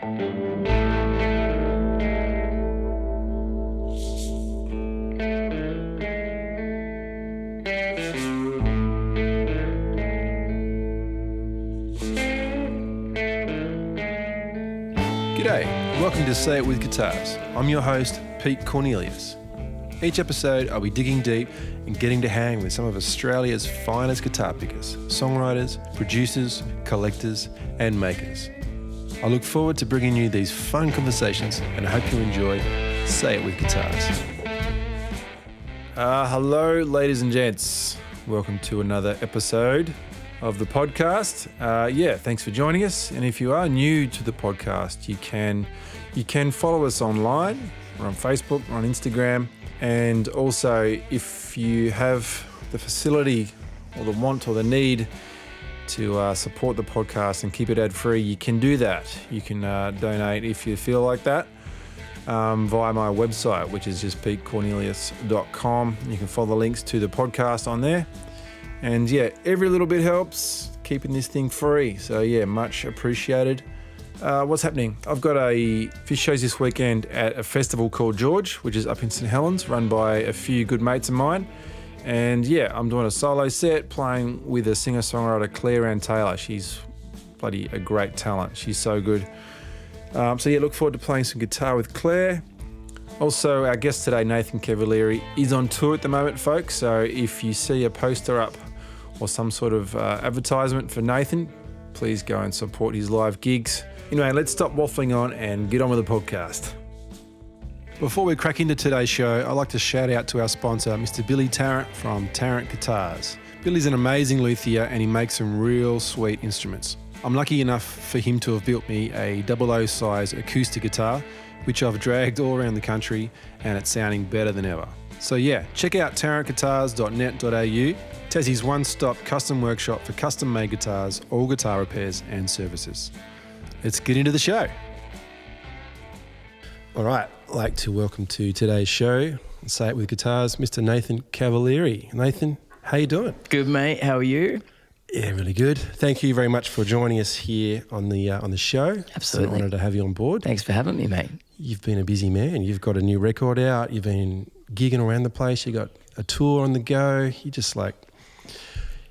G'day, welcome to Say It With Guitars. I'm your host, Pete Cornelius. Each episode I'll be digging deep and getting to hang with some of Australia's finest guitar pickers, songwriters, producers, collectors and makers. I look forward to bringing you these fun conversations and I hope you enjoy Say It With Guitars. Hello ladies and gents, welcome to another episode of the podcast. Thanks for joining us. And if you are new to the podcast, you can follow us online. We're on Facebook, we're on Instagram. And also, if you have the facility or the want or the need to support the podcast and keep it ad-free, you can do that. You can donate if you feel like that via my website, which is just petecornelius.com. You can follow the links to the podcast on there. And yeah, every little bit helps keeping this thing free. So yeah, much appreciated. What's happening? I've got a few shows this weekend at a festival called George, which is up in St Helens, run by a few good mates of mine. And yeah, I'm doing a solo set playing with a singer-songwriter, Claire Ann Taylor. She's bloody a great talent. She's so good. Look forward to playing some guitar with Claire. Also, our guest today, Nathan Cavaleri, is on tour at the moment, folks. So if you see a poster up or some sort of advertisement for Nathan, please go and support his live gigs. Anyway, let's stop waffling on and get on with the podcast. Before we crack into today's show, I'd like to shout out to our sponsor, Mr. Billy Tarrant from Tarrant Guitars. Billy's an amazing luthier and he makes some real sweet instruments. I'm lucky enough for him to have built me a 00 size acoustic guitar, which I've dragged all around the country and it's sounding better than ever. So yeah, check out tarrantguitars.net.au, Tassie's one-stop custom workshop for custom-made guitars, all guitar repairs and services. Let's get into the show. All right, I'd like to welcome to today's show, Say It With Guitars, Mr. Nathan Cavaleri. Nathan, how you doing? Good, mate. How are you? Yeah, really good. Thank you very much for joining us here on the show. Absolutely. It's an honour to have you on board. Thanks for having me, mate. You've been a busy man. You've got a new record out. You've been gigging around the place. You got a tour on the go. You're just like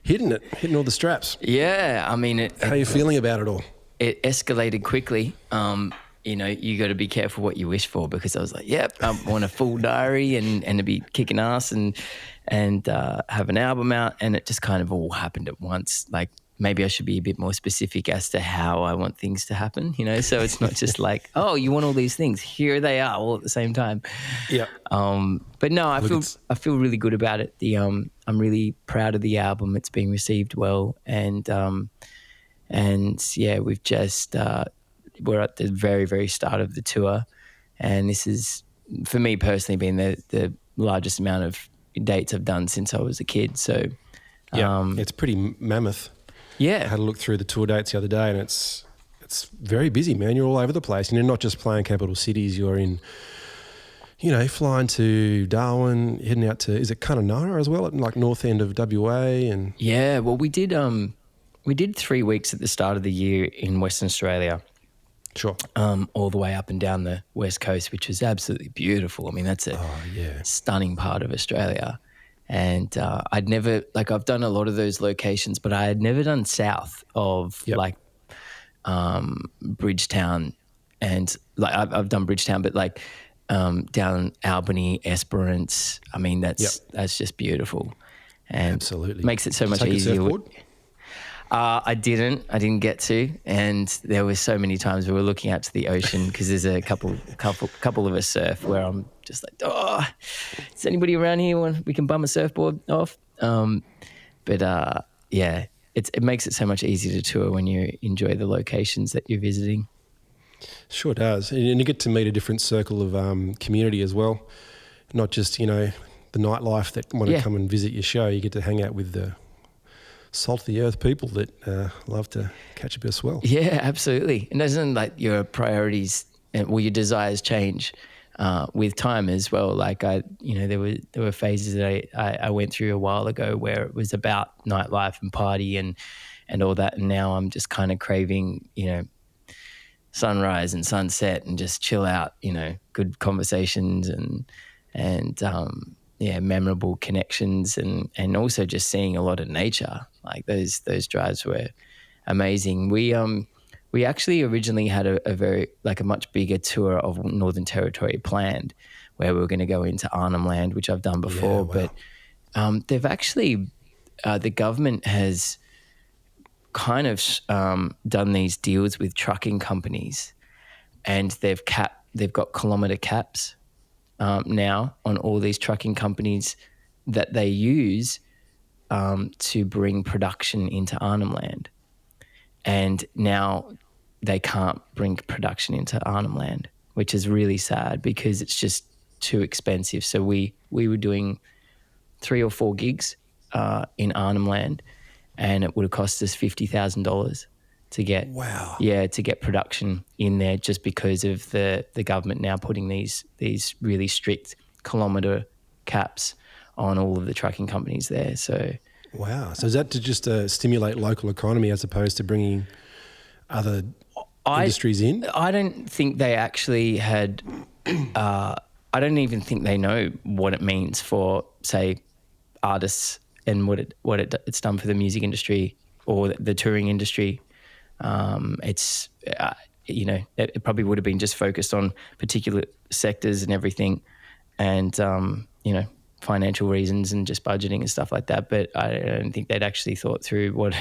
hitting all the straps. Yeah, I mean... How are you feeling about it all? It escalated quickly. You got to be careful what you wish for because I was like, yep, I want a full diary and to be kicking ass and have an album out, and it just kind of all happened at once. Like maybe I should be a bit more specific as to how I want things to happen, so it's not just like, oh, you want all these things, here they are all at the same time. Yeah. But no, I feel really good about it. I'm really proud of the album. It's being received well, and yeah, we've just we're at the very, very start of the tour, and this is, for me personally, been the largest amount of dates I've done since I was a kid. So yeah, it's pretty mammoth. Yeah, I had a look through the tour dates the other day, and it's very busy, man. You're all over the place, and you're not just playing capital cities. You're in, flying to Darwin, heading out to, is it Kununurra as well, at like north end of WA, and yeah. Well, we did 3 weeks at the start of the year in Western Australia. Sure. All the way up and down the West Coast, which was absolutely beautiful. I mean, that's a stunning part of Australia. And I'd never, I've done a lot of those locations, but I had never done south of Bridgetown, and I've done Bridgetown, but down Albany, Esperance. I mean, that's just beautiful. And absolutely makes it so much easier. I didn't get to, and there were so many times we were looking out to the ocean because there's a couple of us surf where I'm just like, oh, is anybody around here we can bum a surfboard off? It makes it so much easier to tour when you enjoy the locations that you're visiting. Sure does, and you get to meet a different circle of community as well, not just the nightlife that want to come and visit your show. You get to hang out with the salt of the earth people that love to catch a bit of swell. Yeah, absolutely. And doesn't your priorities or your desires change with time as well? There were phases that I went through a while ago where it was about nightlife and party and all that, and now I'm just kind of craving sunrise and sunset and just chill out, good conversations and memorable connections and also just seeing a lot of nature. Like those drives were amazing. We actually originally had a much bigger tour of Northern Territory planned, where we were going to go into Arnhem Land, which I've done before. Yeah, wow. But they've actually, the government has kind of done these deals with trucking companies, and they've got kilometre caps now on all these trucking companies that they use to bring production into Arnhem Land. And now they can't bring production into Arnhem Land, which is really sad because it's just too expensive. So we were doing 3 or 4 gigs in Arnhem Land, and it would have cost us $50,000 to get to get production in there, just because of the government now putting these really strict kilometre caps on all of the trucking companies there. So wow. So is that to just stimulate local economy as opposed to bringing other industries in? I don't think they actually had. I don't even think they know what it means for, say, artists and what it's done for the music industry or the touring industry. It's it probably would have been just focused on particular sectors and everything, and financial reasons and just budgeting and stuff like that. But I don't think they'd actually thought through what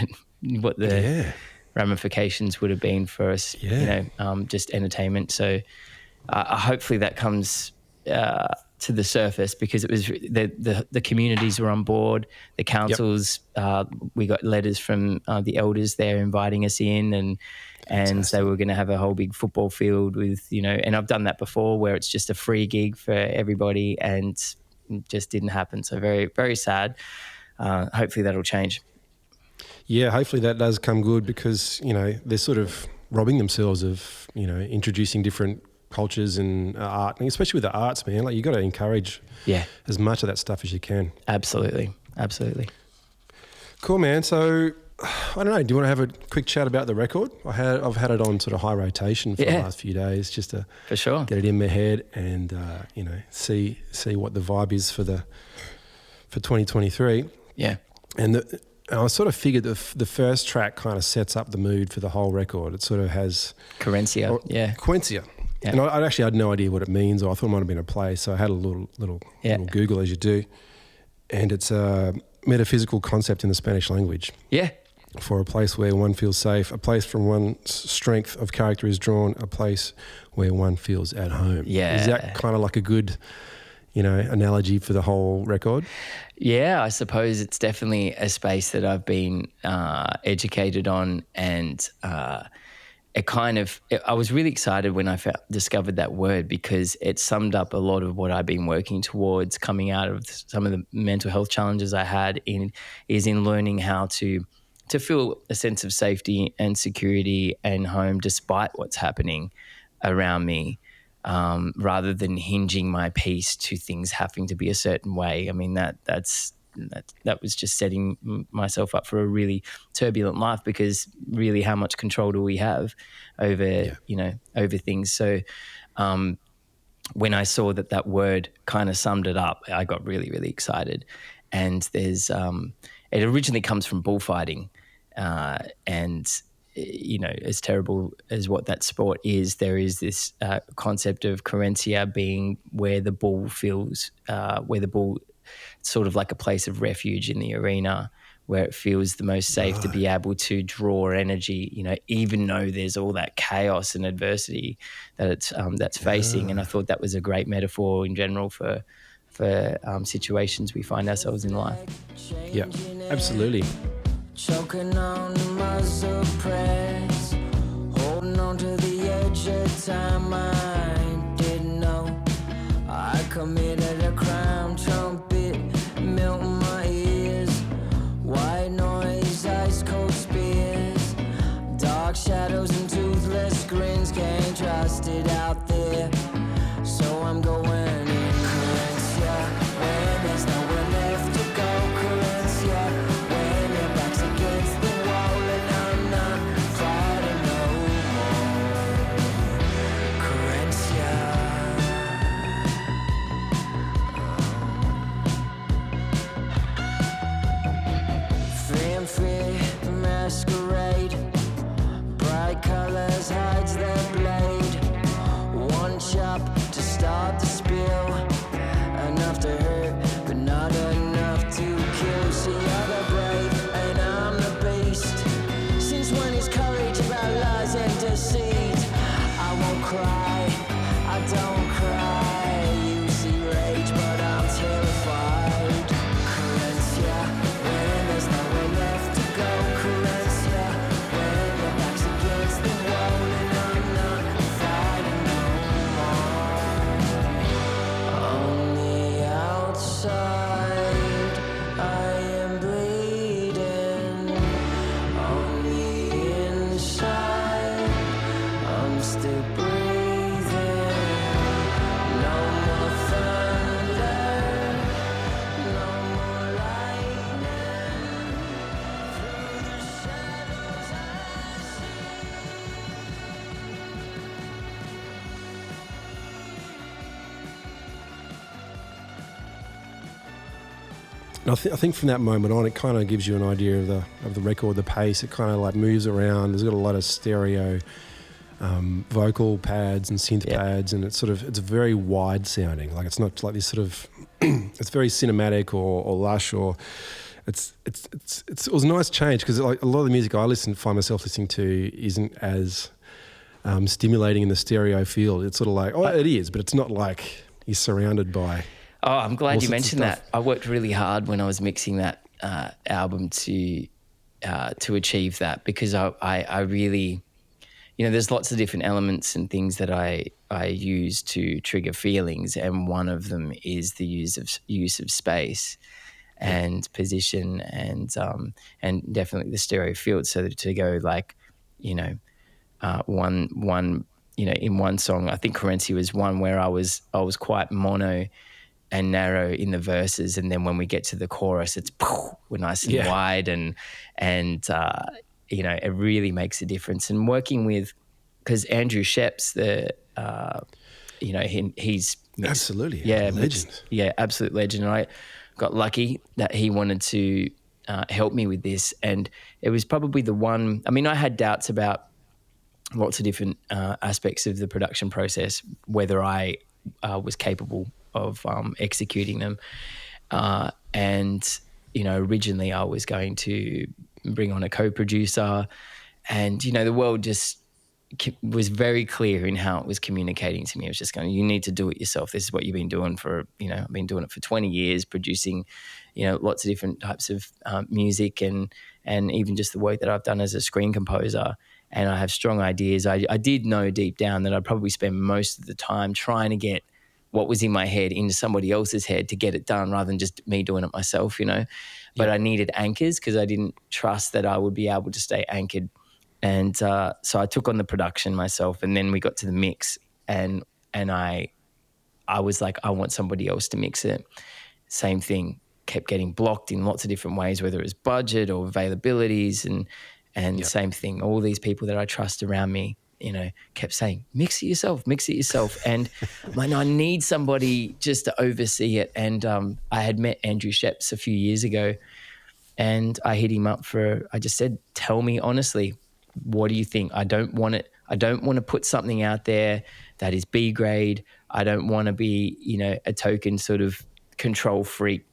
the ramifications would have been for us. Just entertainment. So hopefully that comes to the surface, because it was the communities were on board, the councils. We got letters from the elders there inviting us in, and they were going to have a whole big football field with, and I've done that before where it's just a free gig for everybody, and it just didn't happen. So very, very sad. Hopefully that'll change. Yeah, hopefully that does come good, because, they're sort of robbing themselves of, introducing different cultures and art, and especially with the arts, man. Like, you got to encourage as much of that stuff as you can. Absolutely. Cool, man. So I don't know, do you want to have a quick chat about the record? I've had it on sort of high rotation for the last few days, just to for sure get it in my head and see what the vibe is for 2023. And I sort of figured the first track kind of sets up the mood for the whole record. It sort of has Querencia. Querencia. Yeah. And I actually had no idea what it means, or I thought it might have been a play, so I had a little Google, as you do. And it's a metaphysical concept in the Spanish language. Yeah. For a place where one feels safe, a place from one's strength of character is drawn, a place where one feels at home. Yeah. Is that kind of like a good, analogy for the whole record? Yeah, I suppose it's definitely a space that I've been educated on, and I was really excited when I discovered that word, because it summed up a lot of what I've been working towards coming out of some of the mental health challenges I had in learning how to feel a sense of safety and security and home despite what's happening around me, rather than hinging my peace to things having to be a certain way. I mean, that was just setting myself up for a really turbulent life, because really, how much control do we have over, over things? So when I saw that word kind of summed it up, I got really, really excited. And there's, it originally comes from bullfighting, and as terrible as what that sport is, there is this concept of Querencia being where the bull feels, sort of like a place of refuge in the arena, where it feels the most safe to be able to draw energy, even though there's all that chaos and adversity that that's facing. And I thought that was a great metaphor in general for situations we find ourselves in life. Yeah, absolutely. Choking on the muzzle press, holding on to the edge of time. I didn't know I committed a crime. Trumpet melting my ears, white noise, ice cold spears, dark shadows and toothless grins. Can't trust it out there, so I'm going in. Querencia, when there's nowhere left to go. Querencia, when your back's against the wall and I'm not fighting no more. deceit. I won't cry, I don't cry. You see rage, but I'm terrified. Caress ya when there's nowhere left to go. Caress ya when your back's against the wall and I'm not fighting no more. On the outside, I am bleeding. On the inside, I'm still breathing. No more thunder, no more lightning. Through the shadows I see. And I think from that moment on, it kind of gives you an idea of the record, the pace. It kind of like moves around. There's got a lot of stereo vocal pads and synth pads, and it's very wide sounding. Like it's not like this sort of it's very cinematic or lush, or it was a nice change because like a lot of the music I find myself listening to isn't as stimulating in the stereo field. It's sort of like it is, but it's not like you're surrounded by. Oh, I'm glad you mentioned stuff. that. I worked really hard when I was mixing that album to achieve that, because I really, there's lots of different elements and things that I use to trigger feelings, and one of them is the use of space and position and definitely the stereo field. So that to go like, one in one song, I think Currency was one where I was quite mono and narrow in the verses, and then when we get to the chorus, it's we're nice and wide, and it really makes a difference. And working with, because Andrew Sheps, he's Absolutely, legend, absolute legend. And I got lucky that he wanted to help me with this, and it was probably the one. I mean, I had doubts about lots of different aspects of the production process, whether I was capable of executing them. Originally I was going to bring on a co-producer, and, the world just was very clear in how it was communicating to me. It was just going, you need to do it yourself. This is what you've been doing for, I've been doing it for 20 years, producing, lots of different types of music and even just the work that I've done as a screen composer. And I have strong ideas. I did know deep down that I'd probably spend most of the time trying to get what was in my head into somebody else's head to get it done, rather than just me doing it myself, But I needed anchors because I didn't trust that I would be able to stay anchored. And so I took on the production myself, and then we got to the mix, and I was like, I want somebody else to mix it. Same thing, kept getting blocked in lots of different ways, whether it was budget or availabilities, and same thing. All these people that I trust around me, kept saying, mix it yourself. And I'm like, no, I need somebody just to oversee it. And I had met Andrew Sheps a few years ago, and I hit him up I just said, tell me honestly, what do you think? I don't want to put something out there that is B grade. I don't want to be, a token sort of control freak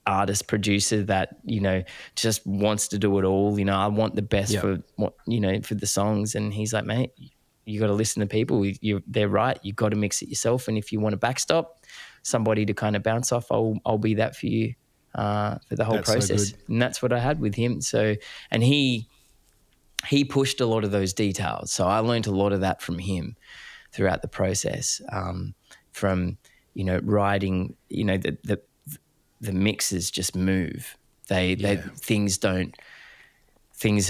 artist producer that, just wants to do it all. I want the best for what, for the songs. And he's like, mate, you got to listen to people. They're right. You got to mix it yourself. And if you want a backstop, somebody to kind of bounce off, I'll be that for you for the whole process. So and that's what I had with him. So, and he pushed a lot of those details. So I learned a lot of that from him throughout the process, from, writing, the mixes just move. Things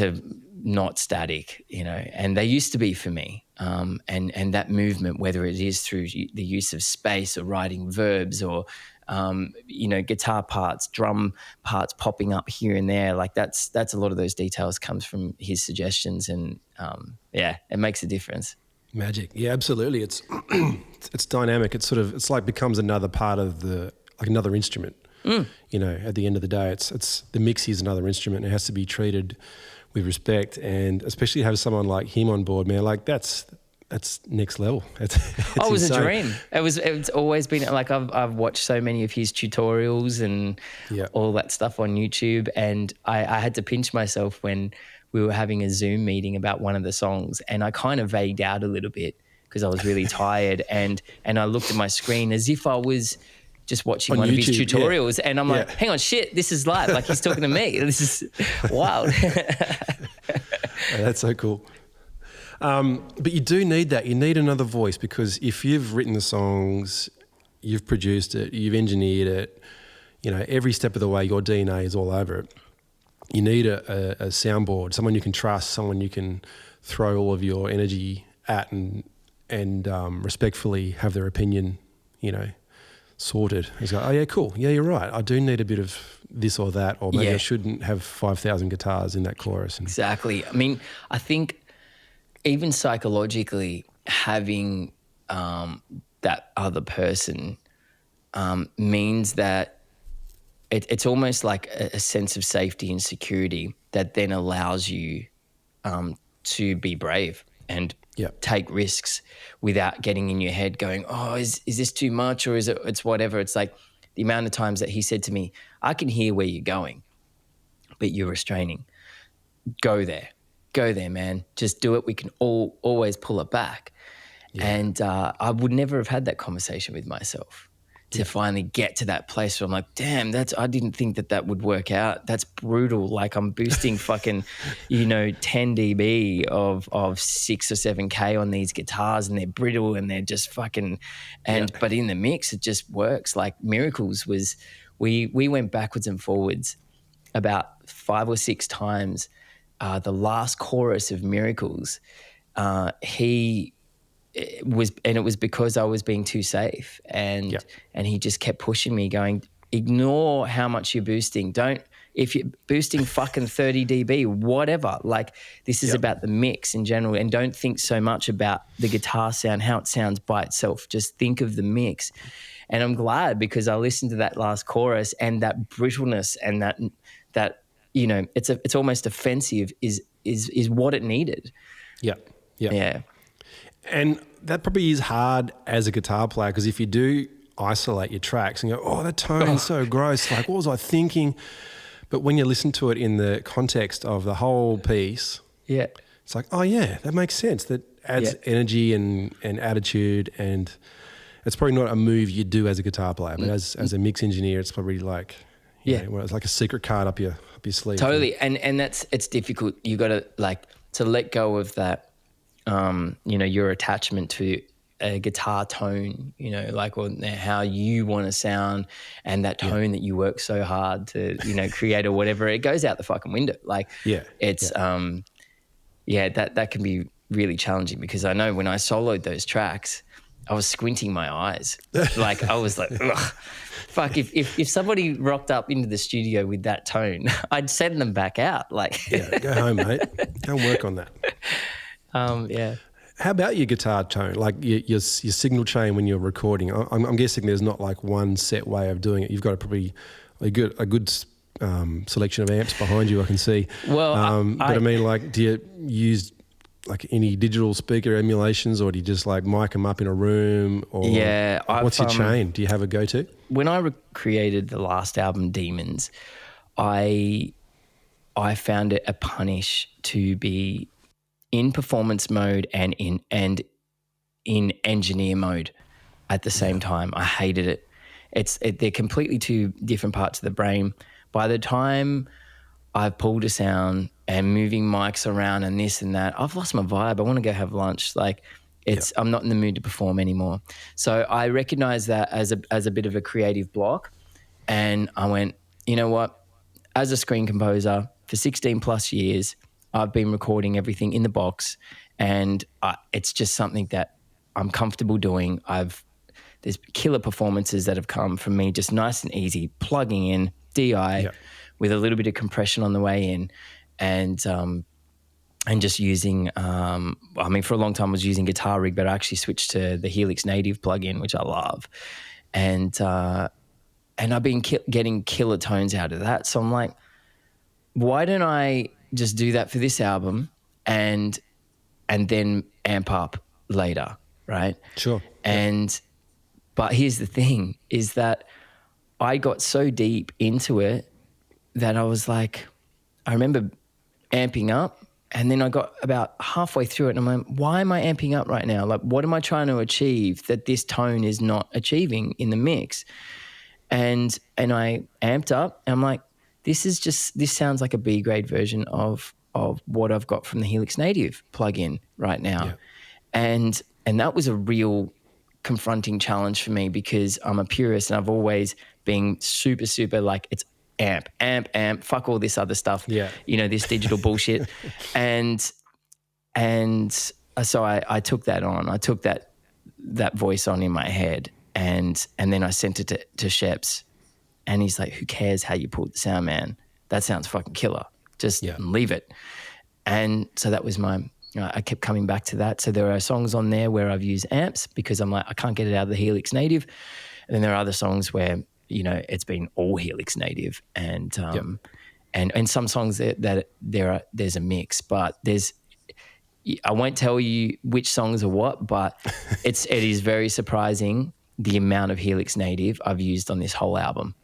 are not static, and they used to be for me. And that movement, whether it is through the use of space or writing verbs or, guitar parts, drum parts popping up here and there, like that's a lot of those details comes from his suggestions, and it makes a difference. Magic. Yeah, absolutely. It's dynamic. It's like becomes another part of another instrument. At the end of the day, it's the mix is another instrument. It has to be treated with respect, and especially have someone like him on board, man. Like that's next level. It was insane. A dream. It's always been like I've watched so many of his tutorials and all that stuff on YouTube, and I had to pinch myself when we were having a Zoom meeting about one of the songs, and I kind of vagued out a little bit because I was really tired, and I looked at my screen as if I was just watching one of his tutorials, and I'm like, hang on, shit, this is live. Like, he's talking to me. This is wild. That's so cool. But you do need that. You need another voice, because if you've written the songs, you've produced it, you've engineered it, every step of the way, your DNA is all over it. You need a soundboard, someone you can trust, someone you can throw all of your energy at and respectfully have their opinion, sorted. It's like, oh yeah, cool. Yeah, you're right. I do need a bit of this or that, or maybe I shouldn't have 5,000 guitars in that chorus. Exactly. I mean, I think even psychologically, having that other person means that it's almost like a sense of safety and security that then allows you to be brave and take risks without getting in your head going, oh, is this too much, or it's whatever. It's like the amount of times that he said to me, I can hear where you're going, but you're restraining. Go there, man. Just do it. We can always pull it back. Yeah. And I would never have had that conversation with myself to finally get to that place where I'm like, damn, I didn't think that would work out. That's brutal. Like, I'm boosting fucking, 10 dB of 6 or 7K on these guitars, and they're brittle and they're just fucking, but in the mix, it just works. Like, Miracles was, we went backwards and forwards about 5 or 6 times. The last chorus of Miracles, it was because I was being too safe, and he just kept pushing me, going, ignore how much you're boosting. If you're boosting fucking 30 dB, whatever, like, this is about the mix in general, and don't think so much about the guitar sound, how it sounds by itself. Just think of the mix. And I'm glad, because I listened to that last chorus, and that brittleness and that it's almost offensive is what it needed. Yeah. And that probably is hard as a guitar player, because if you do isolate your tracks and go, oh, that tone's so gross, like, what was I thinking? But when you listen to it in the context of the whole piece, it's like, oh yeah, that makes sense. That adds energy and attitude, and it's probably not a move you do as a guitar player, but as a mix engineer, it's probably like, it's like a secret card up your sleeve. Totally. And it's difficult. You got to let go of that. Your attachment to a guitar tone, or how you want to sound, and that tone that you work so hard to, create or whatever, it goes out the fucking window. Like, that can be really challenging, because I know when I soloed those tracks, I was squinting my eyes. Like, I was like, ugh. Fuck, if somebody rocked up into the studio with that tone, I'd send them back out. Like, go home, mate. Go and work on that. How about your guitar tone, like your signal chain when you're recording? I'm guessing there's not like one set way of doing it. You've got probably a good selection of amps behind you, I can see. Well, I mean, like, do you use like any digital speaker emulations, or do you just like mic them up in a room? Or what's your chain? Do you have a go-to? When I created the last album, Demons, I found it a punish to be in performance mode and in engineer mode at the same time. I hated it. They're completely two different parts of the brain. By the time I've pulled a sound and moving mics around and this and that, I've lost my vibe. I want to go have lunch. Like, I'm not in the mood to perform anymore. So I recognize that as a bit of a creative block, and I went, you know what? As a screen composer for 16 plus years, I've been recording everything in the box, and it's just something that I'm comfortable doing. There's killer performances that have come from me, just nice and easy, plugging in DI with a little bit of compression on the way in, and just using. For a long time I was using Guitar Rig, but I actually switched to the Helix Native plugin, which I love, and I've been getting killer tones out of that. So I'm like, why don't I just do that for this album and then amp up later, right? Sure. But here's the thing, is that I got so deep into it that I was like, I remember amping up. And then I got about halfway through it and I'm like, why am I amping up right now? Like, what am I trying to achieve that this tone is not achieving in the mix? And I amped up and I'm like, this sounds like a B grade version of what I've got from the Helix Native plugin right now. Yeah. And that was a real confronting challenge for me because I'm a purist and I've always been super, super like it's amp, fuck all this other stuff, this digital bullshit. And so I took that on. I took that voice on in my head and then I sent it to Sheps and he's like, who cares how you pulled the sound, man? That sounds fucking killer. Just leave it. And so that was I kept coming back to that. So there are songs on there where I've used amps because I'm like, I can't get it out of the Helix Native. And then there are other songs where, it's been all Helix Native and some songs that there's a mix, but I won't tell you which songs are what, but it is very surprising the amount of Helix Native I've used on this whole album.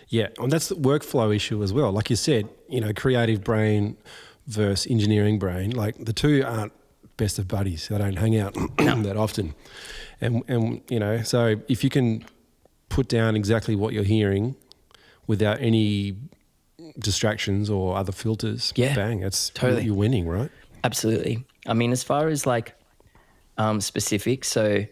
Yeah, and that's the workflow issue as well. Like you said, creative brain versus engineering brain, like the two aren't best of buddies. They don't hang out that often. And so if you can put down exactly what you're hearing without any distractions or other filters, bang, that's totally you're winning, right? Absolutely. I mean, as far as like specific, so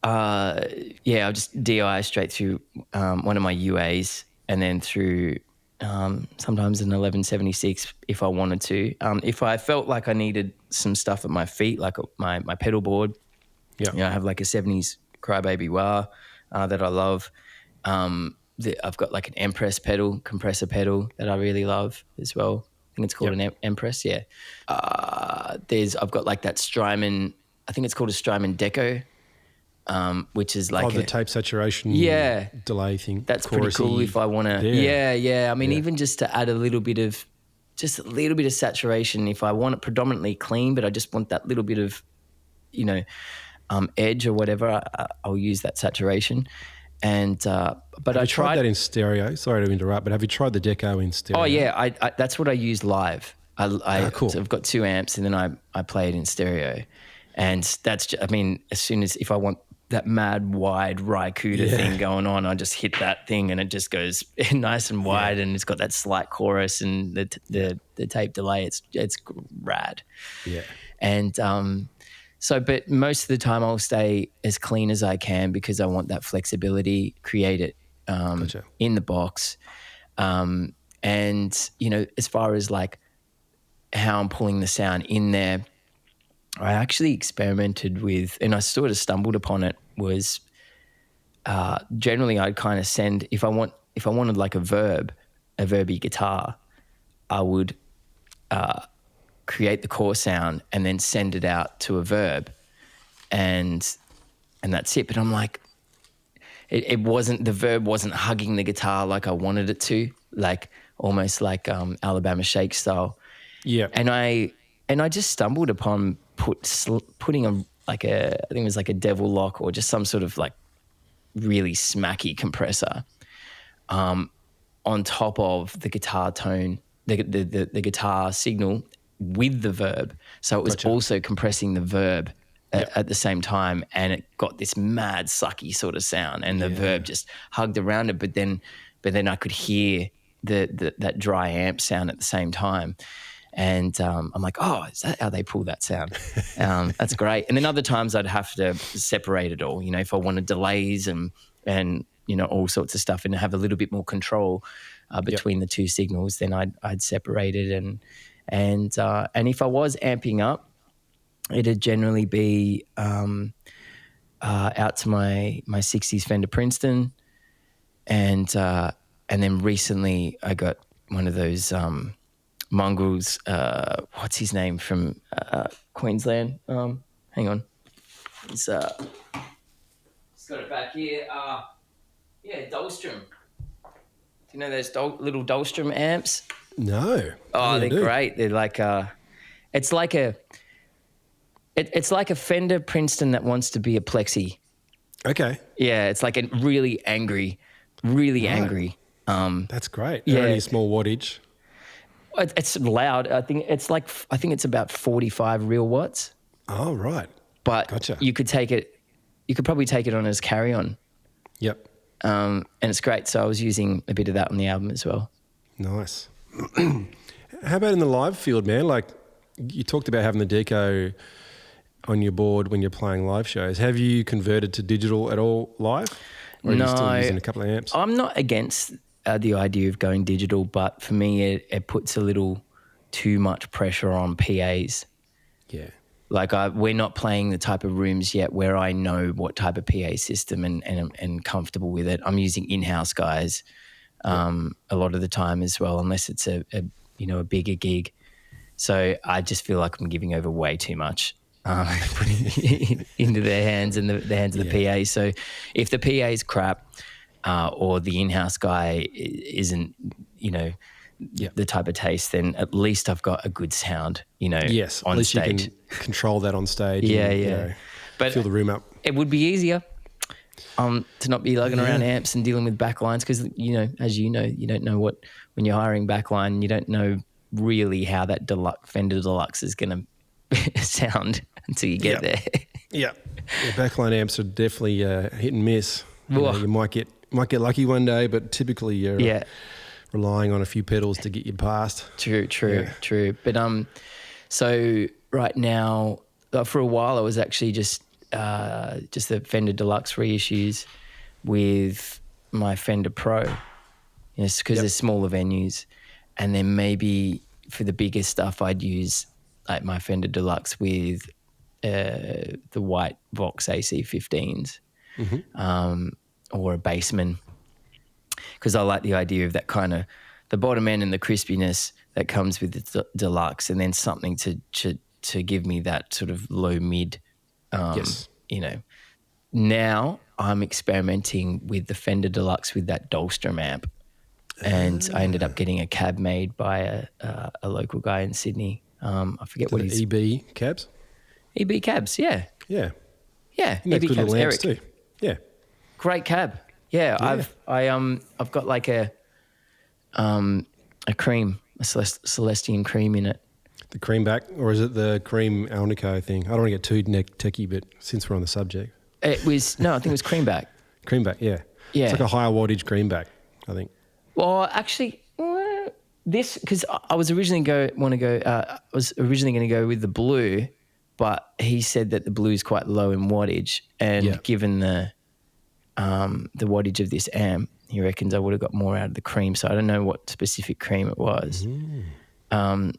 I'll just DI straight through one of my UAs and then through sometimes an 1176 if I wanted to. If I felt like I needed some stuff at my feet, like my pedal board, I have like a 70s Crybaby Wah that I love. I've got like an Empress pedal, compressor pedal that I really love as well. I think it's called an Empress, I've got like that Strymon, I think it's called a Strymon Deco, which is like the tape saturation delay thing. That's pretty cool if I want to. I mean, even just to add a little bit of saturation if I want it predominantly clean, but I just want that little bit of, edge or whatever, I'll use that saturation. And but I tried that in stereo. Sorry to interrupt, but have you tried the Deco in stereo? Oh yeah, I that's what I use live. Cool. So I've got 2 amps and then I play it in stereo, and that's as soon as if I want that mad wide Raikuda thing going on, I just hit that thing and it just goes nice and wide, and it's got that slight chorus and the tape delay. It's rad. Yeah, and but most of the time I'll stay as clean as I can because I want that flexibility, create it in the box. And, as far as like how I'm pulling the sound in there, I actually experimented with, and I sort of stumbled upon it, was generally I'd kind of send, if I wanted like a verby guitar, I would create the core sound and then send it out to a verb, and that's it. But I'm like, the verb wasn't hugging the guitar like I wanted it to, like almost like Alabama Shake style. Yeah. And I just stumbled upon putting I think it was like a Devil Lock or just some sort of like really smacky compressor on top of the guitar tone, the guitar signal with the verb. So it was also compressing the verb at the same time, and it got this mad sucky sort of sound, and the verb just hugged around it, but then I could hear that dry amp sound at the same time. And I'm like, oh, is that how they pull that sound? That's great. And then other times I'd have to separate it all, if I wanted delays and all sorts of stuff and have a little bit more control between the two signals, then I'd separate it. And if I was amping up, it'd generally be out to my 60s Fender Princeton, and then recently I got one of those mongrels. What's his name from Queensland? Hang on, he's got it back here. Dahlstrom. Do you know those little Dahlstrom amps? No. Oh, they're great. They're like it's like a Fender Princeton that wants to be a Plexi. Okay. Yeah, it's like a really angry. That's great. They're only a small wattage. It's loud. I think it's about 45 real watts. Oh, right. But Gotcha. you could probably take it on as carry-on. Yep. And it's great. So I was using a bit of that on the album as well. Nice. How about in the live field, man? Like you talked about having the deco on your board when you're playing live shows. Have you converted to digital at all live? Or are you still using a couple of amps? I'm not against the idea of going digital, but for me it puts a little too much pressure on PAs. Yeah. Like we're not playing the type of rooms yet where I know what type of PA system and comfortable with it. I'm using in-house guys a lot of the time as well, unless it's a bigger gig. So I just feel like I'm giving over way too much putting into their hands and the hands of the PA. So if the PA is crap or the in-house guy isn't, the type of taste, then at least I've got a good sound, yes, on at least stage. You can control that on stage. Yeah. But fill the room up. It would be easier to not be lugging around amps and dealing with backlines because, as you know, you don't know when you're hiring backline, you don't know really how that Fender Deluxe is going to sound until you get there. Yeah. Backline amps are definitely hit and miss. You might get lucky one day, but typically you're relying on a few pedals to get you past. True. But so right now, for a while, I was actually just the Fender Deluxe reissues with my Fender Pro, because there's smaller venues, and then maybe for the bigger stuff, I'd use like my Fender Deluxe with the white Vox AC15s, or a Bassman. Because I like the idea of that kind of the bottom end and the crispiness that comes with the Deluxe, and then something to give me that sort of low mid. Now I'm experimenting with the Fender Deluxe with that Dahlstrom amp, and I ended up getting a cab made by a local guy in Sydney. I forget what he's EB cabs. EB cabs, yeah. EB cabs, Eric too. Yeah, great cab. Yeah, I've got like a cream, a Celestian cream in it. The cream back, or is it the cream Alnico thing? I don't want to get too techie, but since we're on the subject, I think it was cream back. Cream back, yeah. It's like a higher wattage cream back, I think. Well, actually, this because I was originally going to go with the blue, but he said that the blue is quite low in wattage, and given the wattage of this amp, he reckons I would have got more out of the cream. So I don't know what specific cream it was. But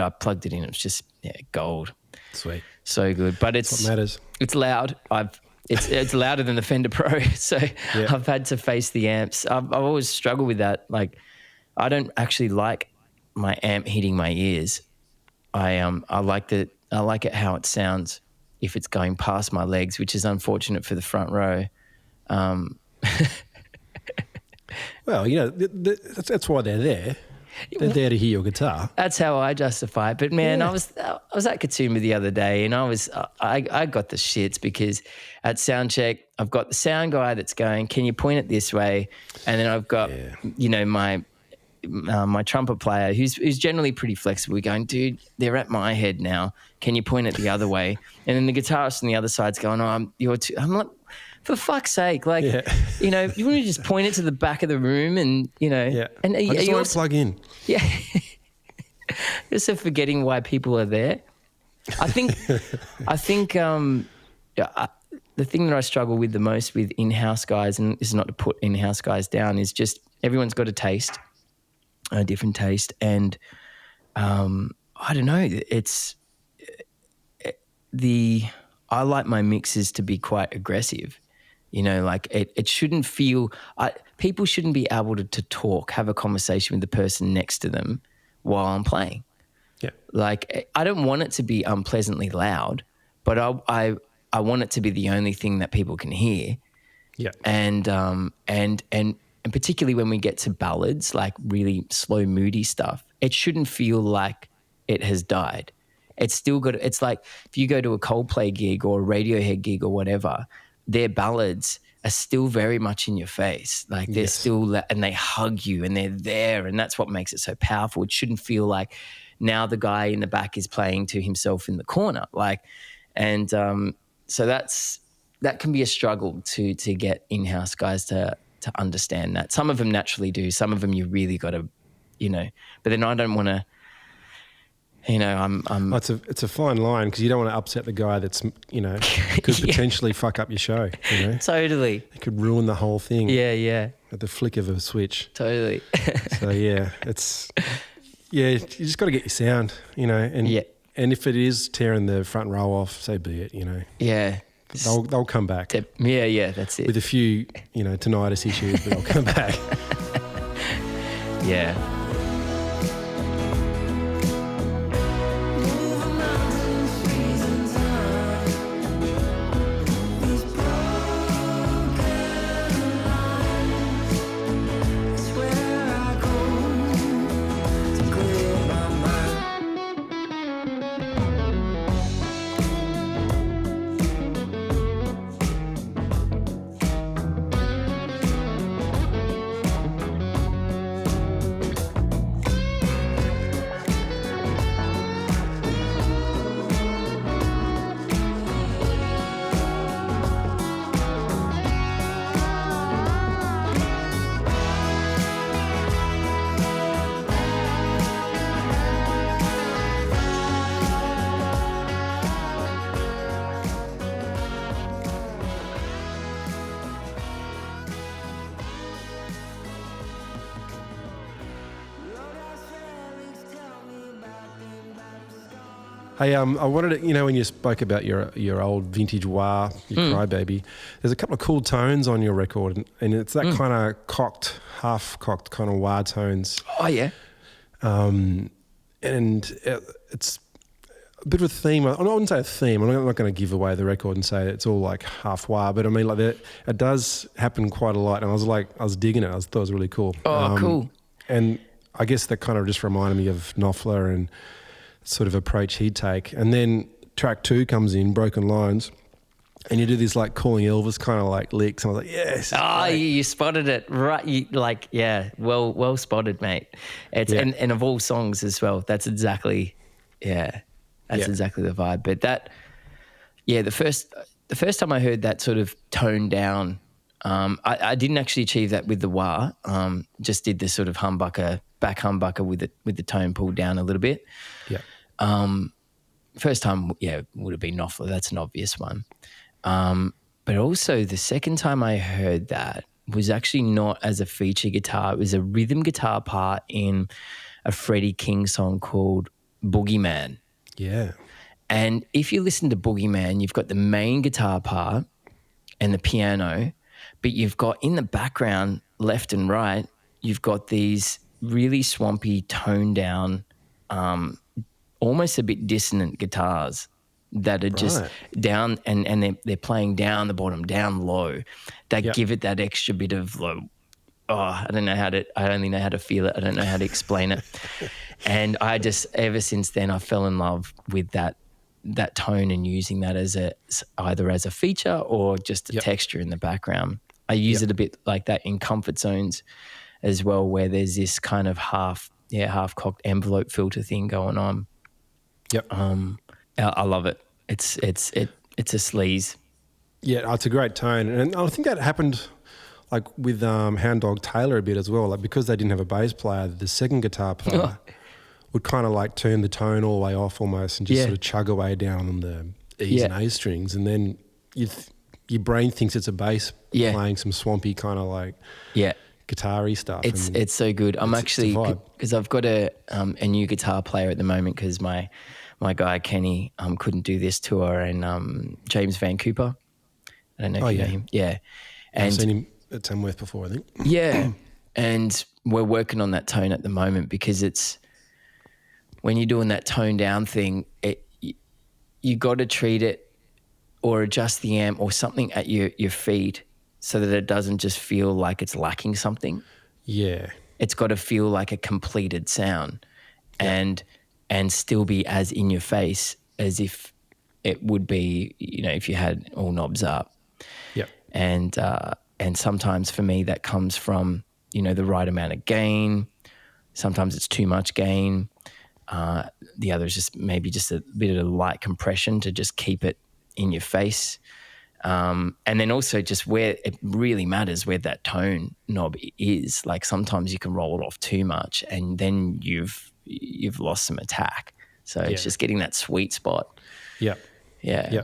I plugged it in. It was just gold. Sweet, so good. But that's what matters. It's loud. It's louder than the Fender Pro. So I've had to face the amps. I've always struggled with that. Like I don't actually like my amp hitting my ears. I like it how it sounds if it's going past my legs, which is unfortunate for the front row. Well, that's why they're there. They're there to hear your guitar. That's how I justify it. But man, I was at Katoomba the other day, and I got the shits because at soundcheck I've got the sound guy that's going, "Can you point it this way?" And then I've got my trumpet player who's generally pretty flexible, going, "Dude, they're at my head now. Can you point it the other way?" And then the guitarist on the other side's going, "Oh, you're too." I'm like, for fuck's sake, like, you want to just point it to the back of the room and, and I just want to plug in. Yeah. You're also forgetting why people are there. I think the thing that I struggle with the most with in-house guys, and this is not to put in-house guys down, is just everyone's got a different taste. And I don't know, I like my mixes to be quite aggressive. Like it shouldn't feel, people shouldn't be able to talk, have a conversation with the person next to them while I'm playing. Yeah. Like I don't want it to be unpleasantly loud, but I want it to be the only thing that people can hear. Yeah. And particularly when we get to ballads, like really slow, moody stuff, it shouldn't feel like it has died. It's still got, it's like if you go to a Coldplay gig or a Radiohead gig or whatever, their ballads are still very much in your face. Like they're still, and they hug you and they're there, and that's what makes it so powerful. It shouldn't feel like now the guy in the back is playing to himself in the corner. Like, and so that can be a struggle to get in-house guys to understand that. Some of them naturally do. Some of them you really got to, but then I don't want to, I'm it's a fine line because you don't want to upset the guy that's, could potentially fuck up your show, Totally. It could ruin the whole thing. Yeah. At the flick of a switch. Totally. So you just got to get your sound, and if it is tearing the front row off, so be it, Yeah. They'll come back. Yeah, that's it. With a few, tinnitus issues, but they'll come back. Yeah. Hey, I wanted to, when you spoke about your old vintage wah, your Crybaby, there's a couple of cool tones on your record, and it's that kind of half-cocked kind of wah tones. Oh, yeah. And it's a bit of a theme. I wouldn't say a theme. I'm not going to give away the record and say it's all like half wah, but I mean, like it does happen quite a lot, and I was digging it. I thought it was really cool. Oh, cool. And I guess that kind of just reminded me of Knopfler and sort of approach he'd take. And then track 2 comes in, Broken Lines, and you do this like Calling Elvis kind of like licks. And I was like, yes. Oh, you spotted it right. Well spotted, mate. It's and of all songs as well. That's exactly, exactly the vibe. But the first time I heard that sort of toned down, I didn't actually achieve that with the wah. Just did the sort of back humbucker with the tone pulled down a little bit. Yeah. First time, would have been Knopfler. That's an obvious one. But also the second time I heard that was actually not as a feature guitar. It was a rhythm guitar part in a Freddie King song called Boogeyman. Yeah. And if you listen to Boogeyman, you've got the main guitar part and the piano, but you've got in the background, left and right, you've got these really swampy, toned down, almost a bit dissonant guitars that are just down and they're playing down the bottom, down low. They give it that extra bit of low. I only know how to feel it. I don't know how to explain it. And I just, ever since then, I fell in love with that tone and using that as either as a feature or just a texture in the background. I use it a bit like that in Comfort Zones as well, where there's this kind of half-cocked envelope filter thing going on. Yep. I love it. It's a sleaze. Yeah, it's a great tone. And I think that happened like with Hound Dog Taylor a bit as well. Like because they didn't have a bass player, the second guitar player would kind of like turn the tone all the way off almost and just sort of chug away down on the E's and A strings. And then your brain thinks it's a bass playing some swampy kind of like guitar-y stuff. It's so good. I'm actually, because I've got a new guitar player at the moment because my guy Kenny couldn't do this tour, and James Van Cooper. I don't know if you know him. Yeah. And I've seen him at Tamworth before, I think. Yeah. And we're working on that tone at the moment because it's, when you're doing that tone down thing, you got to treat it or adjust the amp or something at your feet so that it doesn't just feel like it's lacking something. Yeah. It's got to feel like a completed sound and still be as in your face as if it would be, if you had all knobs up. Yep. and sometimes for me that comes from, you know, the right amount of gain. Sometimes it's too much gain. The other is just maybe just a bit of light compression to just keep it in your face. And then also just where it really matters where that tone knob is. Like sometimes you can roll it off too much and then you've lost some attack. So it's just getting that sweet spot. Yeah. Yeah. Yeah.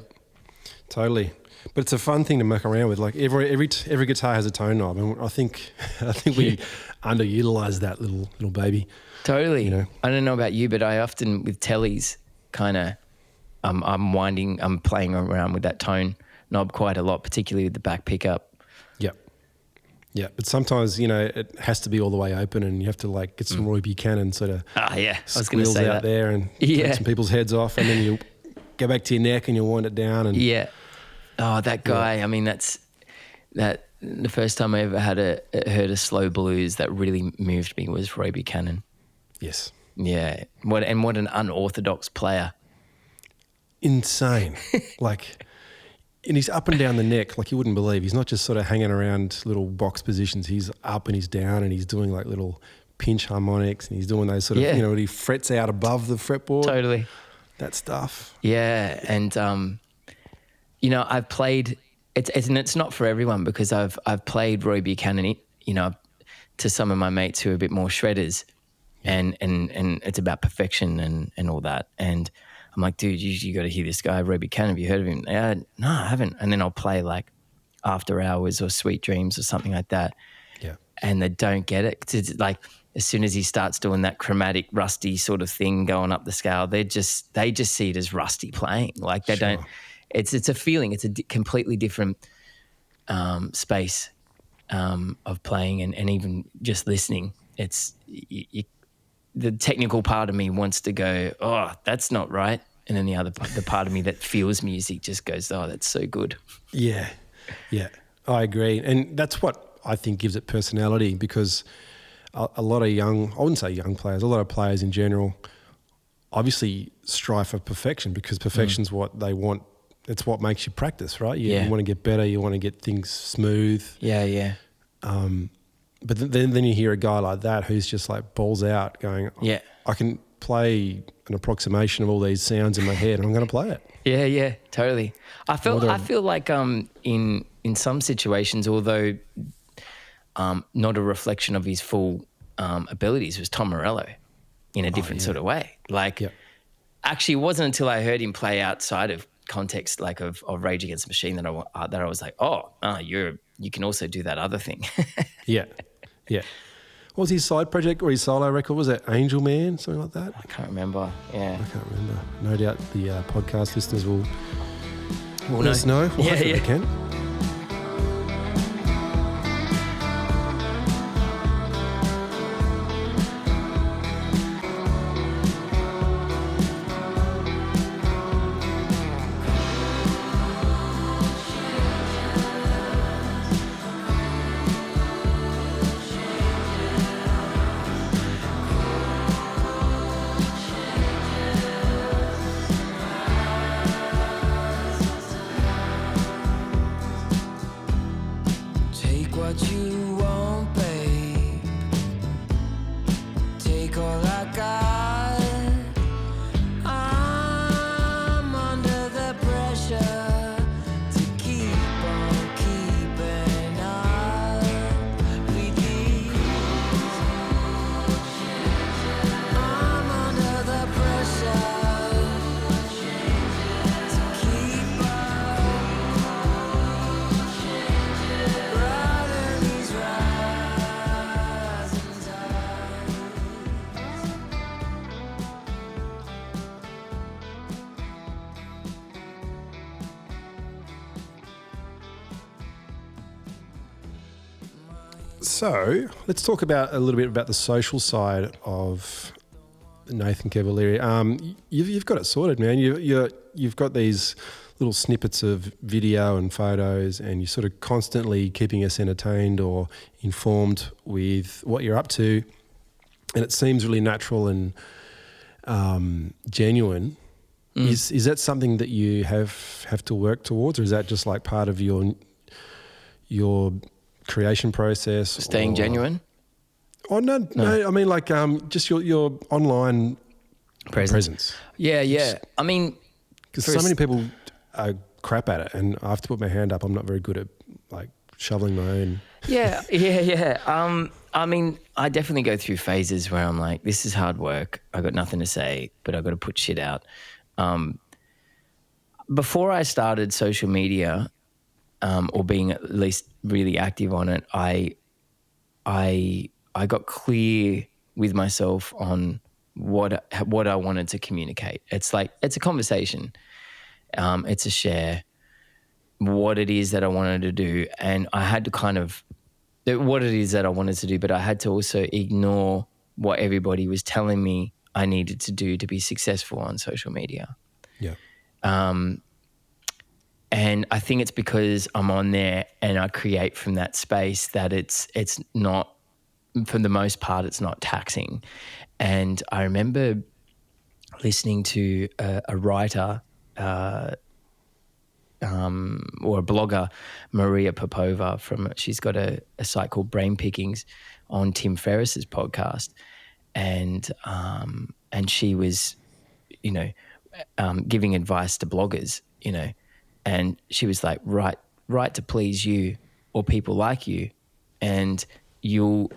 Totally. But it's a fun thing to muck around with. Like every guitar has a tone knob, and I think we underutilize that little baby. Totally. You know? I don't know about you, but I often with tellies kind of I'm playing around with that tone knob quite a lot, particularly with the back pickup. Yep. Yeah, but sometimes, you know, it has to be all the way open, and you have to like get some Roy Buchanan sort of I was going to say out that. there and take some people's heads off, and then you go back to your neck and you wind it down. And that guy. I mean, that's the first time I ever heard a slow blues that really moved me was Roy Buchanan. Yes. Yeah. What an unorthodox player. Insane. Like, and he's up and down the neck like you wouldn't believe. He's not just sort of hanging around little box positions. He's up and he's down, and he's doing like little pinch harmonics, and he's doing those sort of, you know, when he frets out above the fretboard. Totally. That stuff. Yeah. And, you know, I've played, it's not for everyone because I've played Roy Buchanan, you know, to some of my mates who are a bit more shredders, and it's about perfection and all that. And I'm like, dude, you got to hear this guy, Roy Buchanan. Have you heard of him? No, I haven't. And then I'll play like After Hours or Sweet Dreams or something like that. Yeah. And they don't get it. It's like as soon as he starts doing that chromatic, rusty sort of thing going up the scale, they just see it as rusty playing. Like they don't. It's a feeling. It's a completely different space of playing and even just listening. It's the technical part of me wants to go, oh, that's not right. And then the part of me that feels music just goes, oh, that's so good. Yeah, yeah, I agree. And that's what I think gives it personality, because a lot of I wouldn't say young players, a lot of players in general obviously strive for perfection, because perfection's what they want. It's what makes you practice, right? You want to get better. You want to get things smooth. Yeah. But then you hear a guy like that who's just like balls out going, I can play an approximation of all these sounds in my head and I'm going to play it. Yeah, totally. I feel like in some situations, although not a reflection of his full abilities, was Tom Morello in a different sort of way. Like actually it wasn't until I heard him play outside of context like of Rage Against the Machine that I was like, you can also do that other thing. Yeah. What was his side project or his solo record? Was that Angel Man, something like that? I can't remember. Yeah. I can't remember. No doubt the podcast listeners will let us know. They can. So let's talk a little bit about the social side of Nathan Cavaleri. You've got it sorted, man. You've got these little snippets of video and photos, and you're sort of constantly keeping us entertained or informed with what you're up to, and it seems really natural and genuine. Is that something that you have to work towards, or is that just like part of your your creation process, Staying genuine. Oh no. I mean, like just your online presence. Yeah. I mean, because so many people are crap at it, and I have to put my hand up. I'm not very good at like shoveling my own. Yeah. I mean, I definitely go through phases where I'm like, this is hard work. I got nothing to say, but I got to put shit out. Before I started social media, or being at least really active on it, I got clear with myself on what I wanted to communicate. It's like, it's a conversation. It's a share, what it is that I wanted to do. And I had to kind of, what it is that I wanted to do, but I had to also ignore what everybody was telling me I needed to do to be successful on social media. Yeah. And I think it's because I'm on there and I create from that space that it's not, for the most part, it's not taxing. And I remember listening to a writer or a blogger, Maria Popova, she's got a site called Brain Pickings on Tim Ferriss's podcast. And she was, giving advice to bloggers, and she was like, write to please you or people like you. And you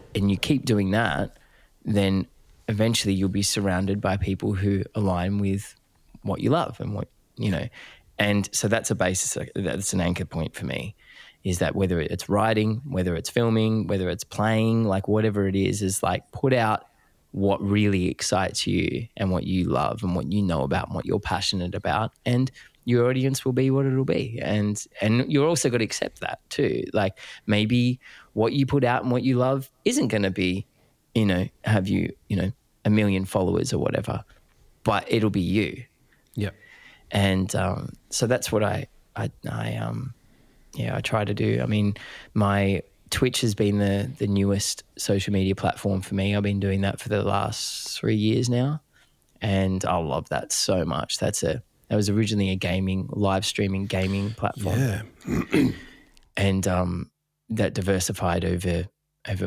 keep doing that, then eventually you'll be surrounded by people who align with what you love and what, And so that's a basis, that's an anchor point for me, is that whether it's writing, whether it's filming, whether it's playing, like whatever it is like put out what really excites you and what you love and what you know about and what you're passionate about, and your audience will be what it'll be. And you're also got to accept that too. Like maybe what you put out and what you love isn't going to be, have you, 1 million followers or whatever, but it'll be you. Yeah. And so that's what I try to do. I mean, my Twitch has been the newest social media platform for me. I've been doing that for the last 3 years now, and I love that so much. That was originally a live streaming gaming platform. Yeah. And that diversified over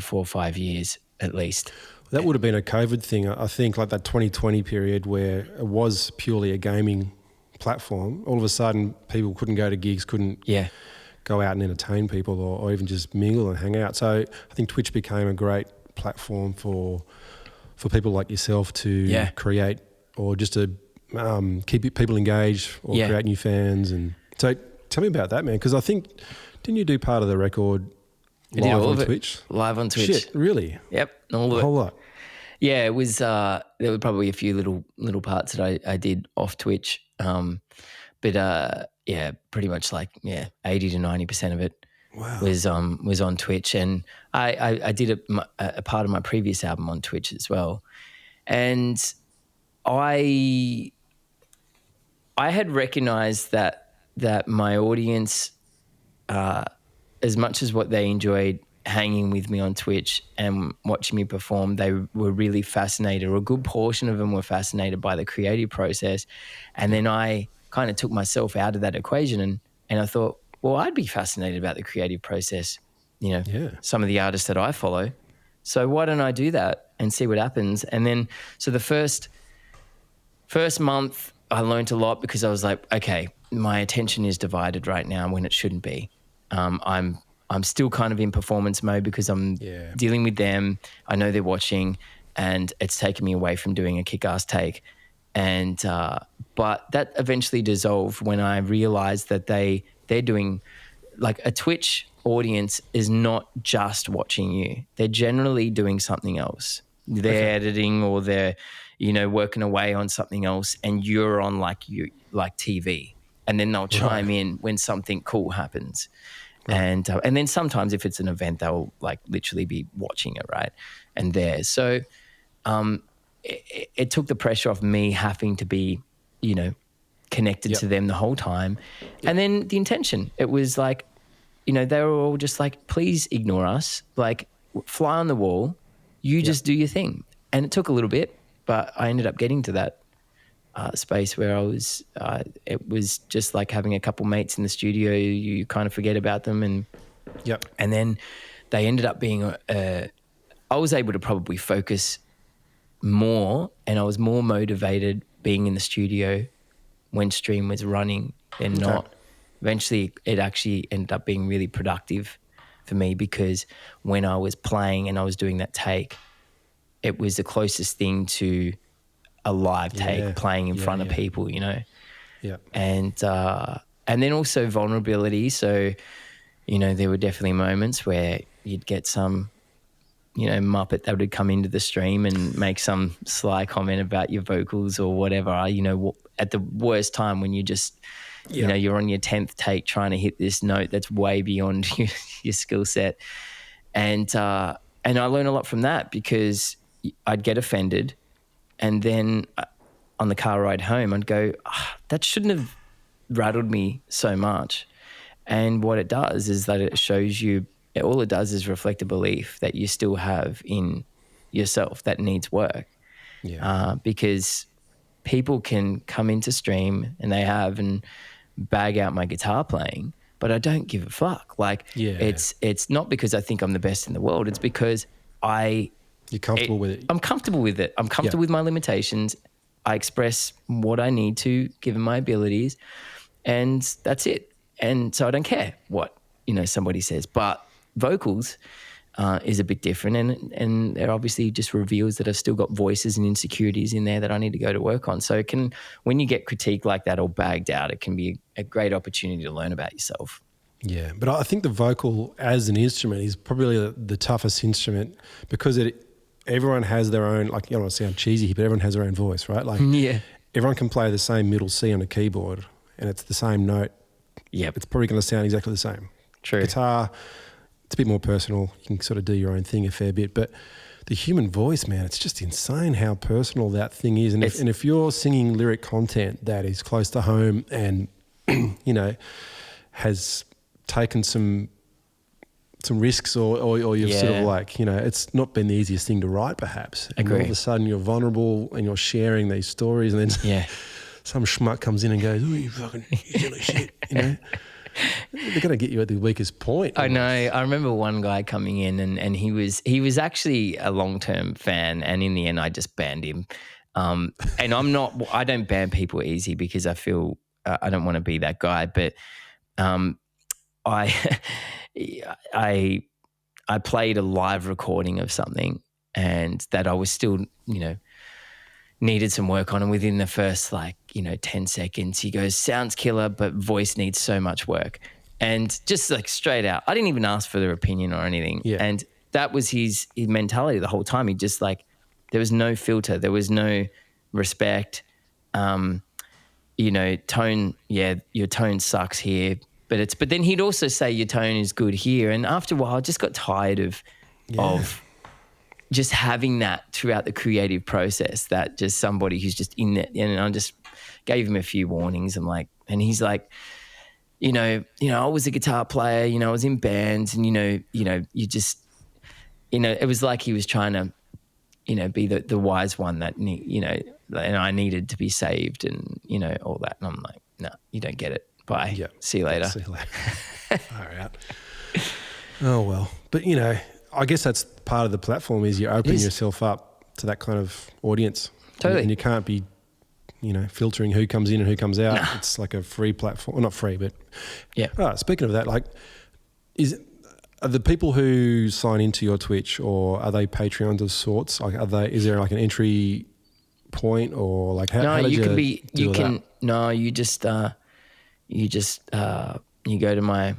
4 or 5 years at least. That would have been a COVID thing, I think, like that 2020 period where it was purely a gaming platform. All of a sudden, people couldn't go to gigs, couldn't go out and entertain people or even just mingle and hang out. So I think Twitch became a great platform for people like yourself to create or just to keep people engaged or create new fans. And so tell me about that, man, because I think, didn't you do part of the record live on Twitch? Live on Twitch. Shit, really? Yep. A whole lot. Yeah, it was. There were probably a few little parts that I did off Twitch, but pretty much 80 to 90% of it was on Twitch, and I did a part of my previous album on Twitch as well, and I had recognized that my audience, as much as what they enjoyed hanging with me on Twitch and watching me perform, they were really fascinated, or a good portion of them were fascinated by the creative process. And then I kind of took myself out of that equation and I thought, well, I'd be fascinated about the creative process, some of the artists that I follow. So why don't I do that and see what happens? And then, so the first month I learned a lot, because I was like, okay, my attention is divided right now when it shouldn't be. I'm still kind of in performance mode because I'm dealing with them. I know they're watching, and it's taken me away from doing a kick-ass take. And but that eventually dissolved when I realized that they're doing, like, a Twitch audience is not just watching you. They're generally doing something else. They're editing, or they're, working away on something else, and you're on like TV, and then they'll chime in when something cool happens. Right. And then sometimes if it's an event, they'll literally be watching it, right? And there. So it took the pressure off me having to be, connected to them the whole time. Yep. And then the intention, it was like, they were all just like, please ignore us, fly on the wall, you just do your thing. And it took a little bit, but I ended up getting to that space where I was, it was just like having a couple mates in the studio. You kind of forget about them, and Yep. And then they ended up being, I was able to probably focus more, and I was more motivated being in the studio when stream was running than not. Eventually, it actually ended up being really productive for me, because when I was playing and I was doing that take, it was the closest thing to a live take playing in front of people, you know? Yeah. And then also vulnerability. So, you know, there were definitely moments where you'd get some, you know, Muppet that would come into the stream and make some sly comment about your vocals or whatever, you know, at the worst time when you just, you know, you're on your 10th take trying to hit this note that's way beyond your skill set. And I learned a lot from that, because I'd get offended, and then on the car ride home, I'd go, that shouldn't have rattled me so much. And what it does is that it shows you, all it does is reflect a belief that you still have in yourself that needs work. Yeah. Because people can come into stream, and they have, and bag out my guitar playing, but I don't give a fuck. Like, it's not because I think I'm the best in the world. It's because you're comfortable with it. I'm comfortable with it. I'm comfortable with my limitations. I express what I need to, given my abilities, and that's it. And so I don't care what, you know, somebody says. But vocals is a bit different, and it obviously just reveals that I've still got voices and insecurities in there that I need to go to work on. So when you get critique like that or bagged out, it can be a great opportunity to learn about yourself. Yeah, but I think the vocal as an instrument is probably the toughest instrument, because everyone has their own, like, I don't want to sound cheesy here, but everyone has their own voice, right? Like, everyone can play the same middle C on a keyboard, and it's the same note. Yep. It's probably going to sound exactly the same. True. Guitar, it's a bit more personal. You can sort of do your own thing a fair bit, but the human voice, man, it's just insane how personal that thing is. And if you're singing lyric content that is close to home and, you know, has taken some risks, or you've sort of like, you know, it's not been the easiest thing to write perhaps. And all of a sudden you're vulnerable and you're sharing these stories, and then some schmuck comes in and goes, "Oh, you silly shit," you know. They're going to get you at the weakest point. I know. I remember one guy coming in, and he was actually a long-term fan, and in the end I just banned him. And I don't ban people easy, because I feel I don't want to be that guy, but I played a live recording of something, and that I was still, you know, needed some work on. And within the first, 10 seconds, he goes, "Sounds killer, but voice needs so much work." And just like straight out, I didn't even ask for their opinion or anything. Yeah. And that was his mentality the whole time. He just there was no filter. There was no respect. Tone, your tone sucks here. But then he'd also say your tone is good here. And after a while, I just got tired of just having that throughout the creative process, that just somebody who's just in there. And I just gave him a few warnings. And he's like, I was a guitar player, I was in bands, and, you just, it was like he was trying to, be the wise one that, and I needed to be saved and, all that. And I'm like, no, you don't get it. Bye. Yep. See you later. Far out. Oh, well. But, I guess that's part of the platform, is you're opening yourself up to that kind of audience. Totally. And you can't be, filtering who comes in and who comes out. Nah. It's like a free platform. Well, not free, but... Yeah. Oh, speaking of that, are the people who sign into your Twitch, or are they Patreons of sorts? Is there like an entry point, or how? No, how did you can be. You can. That? No, you just you go to my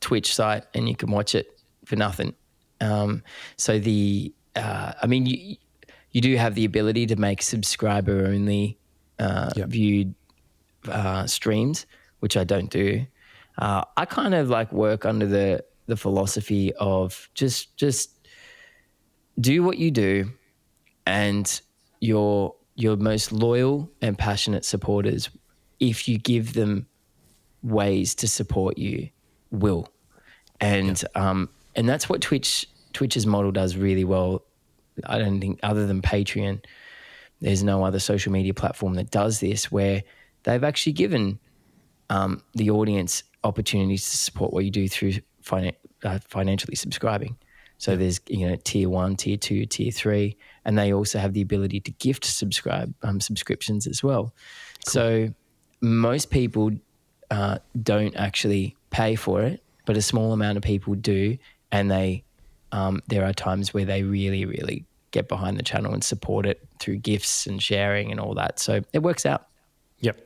Twitch site and you can watch it for nothing. You do have the ability to make subscriber only viewed streams, which I don't do. I kind of work under the philosophy of just do what you do, and your most loyal and passionate supporters, if you give them ways to support you, will. And that's what Twitch's model does really well. I don't think, other than Patreon, there's no other social media platform that does this, where they've actually given the audience opportunities to support what you do through financially subscribing. So there's, tier 1, tier 2, tier 3, and they also have the ability to gift subscriptions as well. Cool. So most people don't actually pay for it, but a small amount of people do, and there are times where they really, really get behind the channel and support it through gifts and sharing and all that. So it works out. Yep.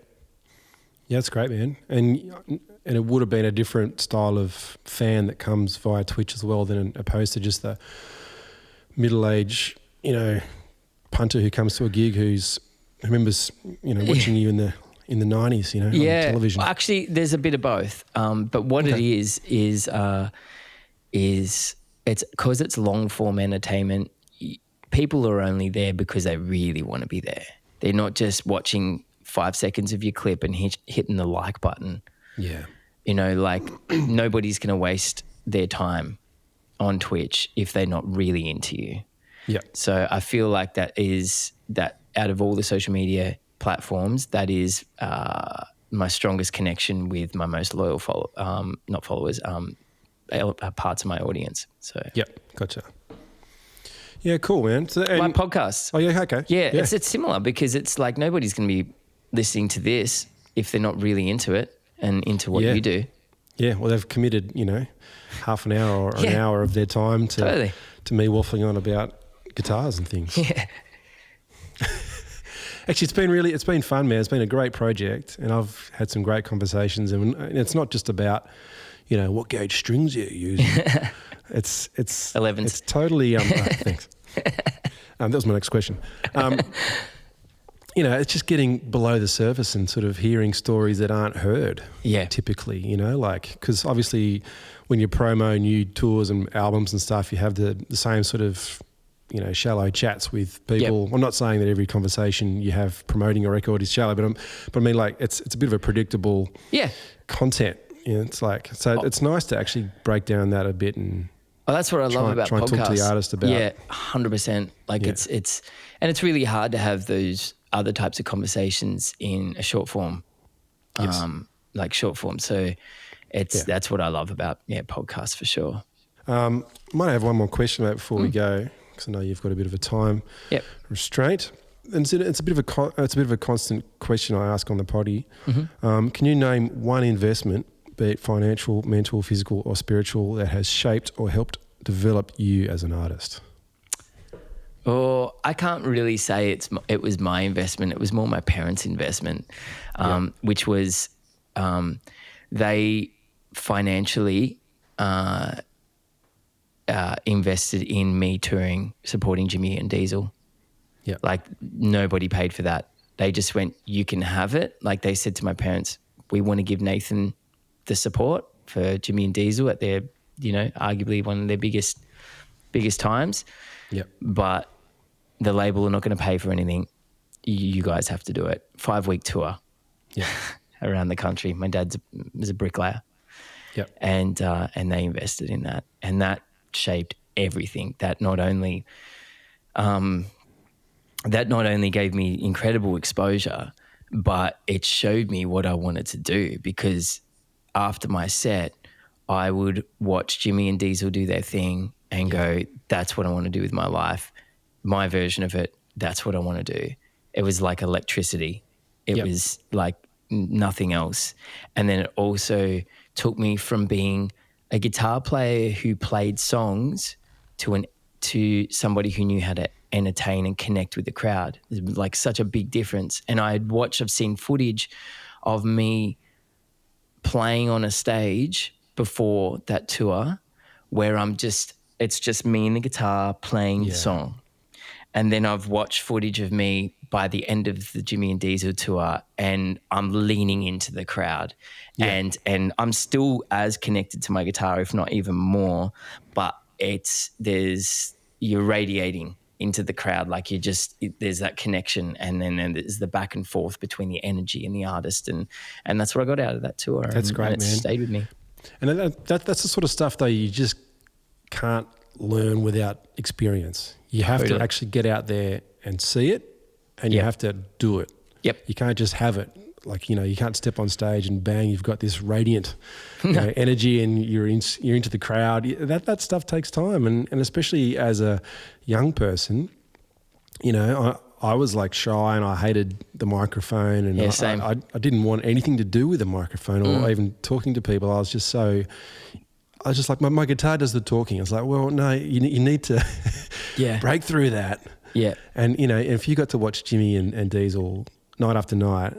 Yeah, that's great, man. And it would have been a different style of fan that comes via Twitch as well than opposed to just the middle-aged, punter who comes to a gig who remembers, watching you in the 90s, on television. Well, actually, there's a bit of both. But what it is it's because it's long-form entertainment. People are only there because they really want to be there. They're not just watching 5 seconds of your clip and hitting the like button. Yeah. Nobody's going to waste their time on Twitch if they're not really into you. Yeah. So I feel like that out of all the social media platforms, that is my strongest connection with my most loyal parts of my audience. So yep, gotcha. Yeah, cool, man. So, my podcast. Oh yeah, okay. Yeah, it's similar because it's like nobody's going to be listening to this if they're not really into it and into what you do. Yeah, well, they've committed, half an hour or an hour of their time to me waffling on about guitars and things. Yeah. Actually, it's been fun, man. It's been a great project, and I've had some great conversations. And it's not just about, what gauge strings you're using. It's 11s. It's totally thanks. That was my next question. It's just getting below the surface and sort of hearing stories that aren't heard. Yeah. Typically, because obviously when you promo new tours and albums and stuff, you have the same sort of, shallow chats with people. Yep. I'm not saying that every conversation you have promoting a record is shallow, but I mean, like, it's a bit of a predictable content. It's like, so it's nice to actually break down that a bit and that's what I love about podcasts. Try and talk to the artist about. Yeah, 100%. It's really hard to have those other types of conversations in a short form, short form. So that's what I love about podcasts for sure. Might have one more question about before we go, because I know you've got a bit of a time restraint. And it's a bit of a constant question I ask on the poddy. Mm-hmm. Can you name one investment, be it financial, mental, physical, or spiritual, that has shaped or helped develop you as an artist? Oh, I can't really say it was my investment. It was more my parents' investment, which was they financially invested in me touring, supporting Jimmy and Diesel. Yeah, like nobody paid for that. They just went, you can have it. Like they said to my parents, we want to give Nathan the support for Jimmy and Diesel at their, arguably one of their biggest times. Yeah. But the label are not going to pay for anything. You guys have to do it. 5-week tour. Yeah. Around the country. My dad was a bricklayer. Yeah. And they invested in that. And that shaped everything. That not only gave me incredible exposure, but it showed me what I wanted to do, because after my set, I would watch Jimmy and Diesel do their thing and go, that's what I want to do with my life. My version of it, that's what I want to do. It was like electricity. It was like nothing else. And then it also took me from being a guitar player who played songs to somebody who knew how to entertain and connect with the crowd. It was like such a big difference. And I've seen footage of me playing on a stage before that tour where it's just me and the guitar playing the song. And then I've watched footage of me by the end of the Jimmy and Diesel tour, and I'm leaning into the crowd, and I'm still as connected to my guitar, if not even more, but you're radiating into the crowd, like there's that connection, and then there's the back and forth between the energy and the artist, and that's what I got out of that tour. That's great, and man. It stayed with me. And that's the sort of stuff, though, you just can't learn without experience. You have to actually get out there and see it, and you have to do it. Yep. You can't just have it. like, you can't step on stage and bang, you've got this radiant energy and you're into the crowd. That stuff takes time. And especially as a young person, I was like shy and I hated the microphone, and same. I didn't want anything to do with the microphone or even talking to people. I was just like, my guitar does the talking. I was like, well, no, you need to break through that. Yeah. And, if you got to watch Jimmy and Diesel night after night,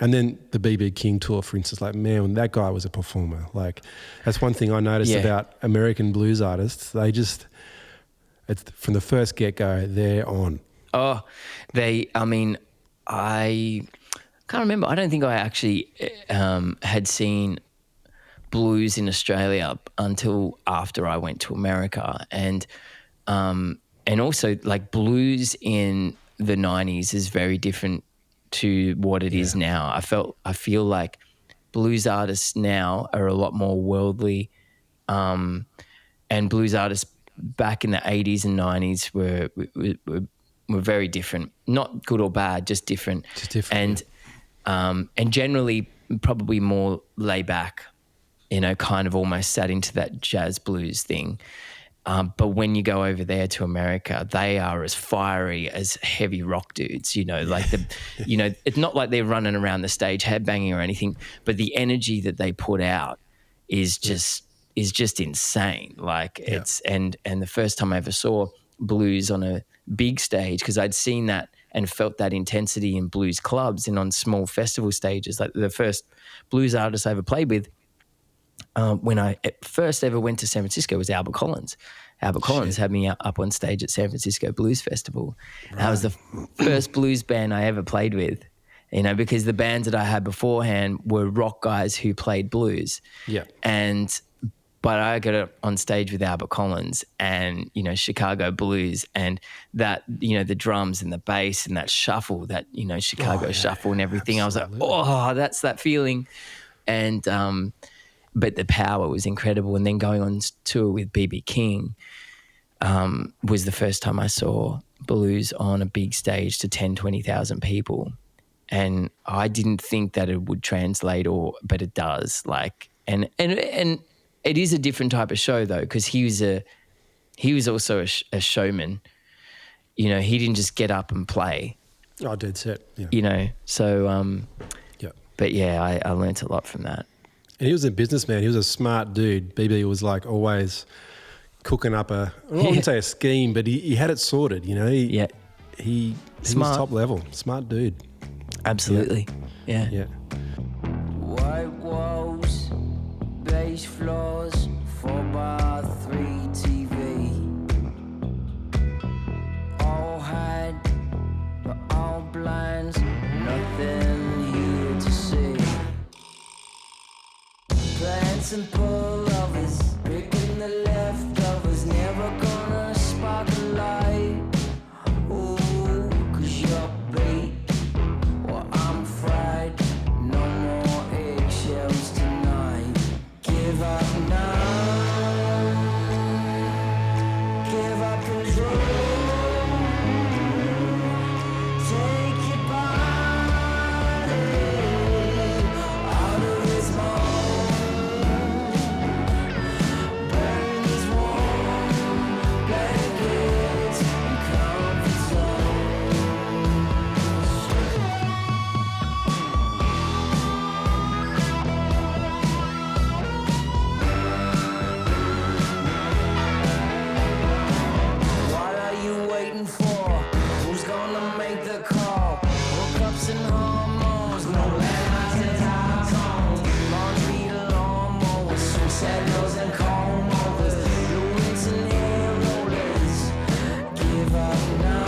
and then the B.B. King tour, for instance, like, man, that guy was a performer. Like, that's one thing I noticed about American blues artists. It's from the first get-go, they're on. Oh, I can't remember. I don't think I actually had seen blues in Australia until after I went to America. And also, like, blues in the 90s is very different to what it is now. I feel like blues artists now are a lot more worldly, and blues artists back in the 80s and 90s were very different. Not good or bad, just different. Just different. And generally probably more laid back, kind of almost sat into that jazz blues thing. But when you go over there to America, they are as fiery as heavy rock dudes, like it's not like they're running around the stage headbanging or anything, but the energy that they put out is just insane. Like and the first time I ever saw blues on a big stage, because I'd seen that and felt that intensity in blues clubs and on small festival stages. Like the first blues artist I ever played with, when I first ever went to San Francisco, was Albert Collins. Albert Collins had me up on stage at San Francisco Blues Festival. Right. That was the first blues band I ever played with, because the bands that I had beforehand were rock guys who played blues. Yeah. But I got up on stage with Albert Collins and, Chicago blues, and that, the drums and the bass and that shuffle, that, Chicago shuffle and everything. Absolutely. I was like, that's that feeling. And, but the power was incredible. And then going on tour with B.B. King was the first time I saw blues on a big stage to 10, 20,000 people. And I didn't think that it would translate, but it does. Like, and it is a different type of show though, because he was also a showman. He didn't just get up and play. Oh, dead set. Yeah. So but yeah, I learnt a lot from that. And he was a businessman. He was a smart dude. BB was like always cooking up I wouldn't say a scheme, but he had it sorted. He was top level. Smart dude. Absolutely. Yeah. White walls, beige floors, 4x3 TV. All hide, but all blinds, nothing here to see. Plants and pullovers, picking the leftovers, never gonna spark a light. Ooh, 'cause you're bait, well I'm fried. No more eggshells tonight. Give up now, give up control. Take your body out of this mold. Burn these warm blankets and comfort zones. What are you waiting for? Who's gonna make the call? Hookups and hormones, no landlines and time zones. Laundry and lawnmowers, swing saddles and comb overs, fluids and hair rollers. Give up now,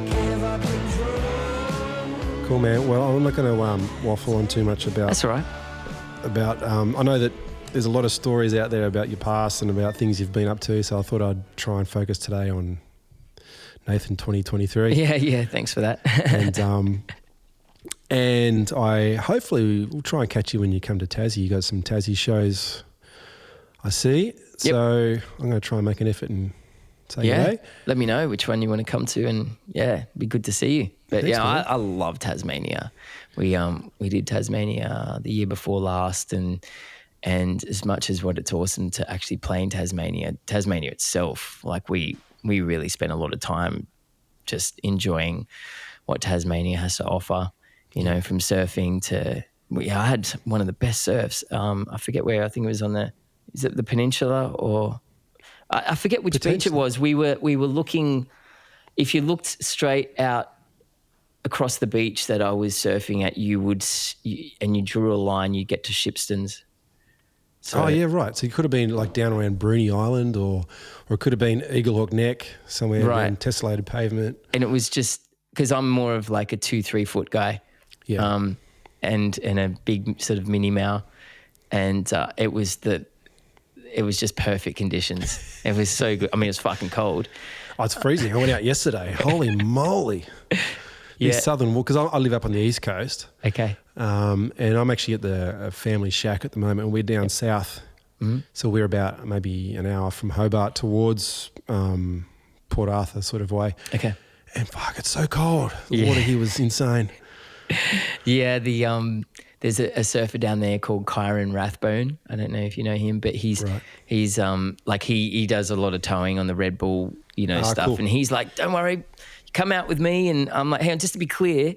give up control. Cool, man. Well, I'm not going to waffle on too much about. That's all right. I know that there's a lot of stories out there about your past and about things you've been up to, so I thought I'd try and focus today on Nathan 2023. Yeah. Thanks for that. And I hopefully will try and catch you when you come to Tassie. You got some Tassie shows, I see. So I'm going to try and make an effort and say hey. Let me know which one you want to come to, and it'd be good to see you. But Thanks, yeah, man. I love Tasmania. We did Tasmania the year before last, and as much as what it's awesome to actually play in Tasmania itself, like we really spent a lot of time just enjoying what Tasmania has to offer. You know, from surfing to I had one of the best surfs. I forget where. I think it was is it the peninsula or I forget which beach it was. We were looking. If you looked straight out across the beach that I was surfing at, and you drew a line, you get to Shipstons. So, yeah, right. So you could have been like down around Bruny Island, or it could have been Eaglehawk Neck, somewhere around tessellated pavement. And it was just because I'm more of like a 2-3 foot guy, and a big sort of mini mow, and it was just perfect conditions. It was so good. I mean, it was fucking cold. Oh, it's freezing. I went out yesterday. Holy moly! This southern walk, because I live up on the east coast. Okay. And I'm actually at the family shack at the moment. We're down south. Mm-hmm. So we're about maybe an hour from Hobart towards Port Arthur sort of way. Okay. And fuck, it's so cold. The water here was insane. Yeah, there's a surfer down there called Kyron Rathbone. I don't know if you know him, but he's like he does a lot of towing on the Red Bull, stuff. Cool. And he's like, don't worry, come out with me. And I'm like, hey, just to be clear,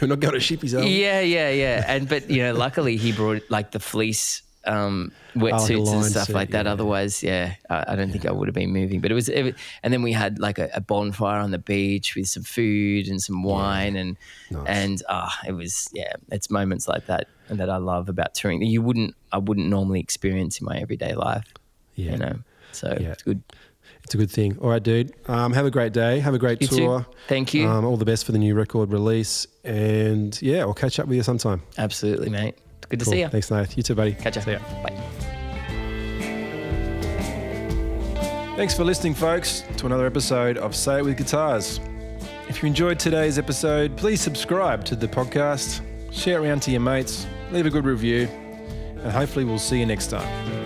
we're not going to Shippies, are we? Yeah. But luckily he brought like the fleece wetsuits and stuff like that. Otherwise, I don't think I would have been moving. But it was, and then we had like a bonfire on the beach with some food and some wine, and it was it's moments like that that I love about touring that I wouldn't normally experience in my everyday life. So it's good. It's a good thing. All right, dude. Have a great day. Have a great tour. Too. Thank you. All the best for the new record release, and I'll catch up with you sometime. Absolutely, mate. Good to see you. Thanks, Nath. You too, buddy. Catch you. See ya. Bye. Thanks for listening, folks, to another episode of Say It With Guitars. If you enjoyed today's episode, please subscribe to the podcast, share it around to your mates, leave a good review, and hopefully we'll see you next time.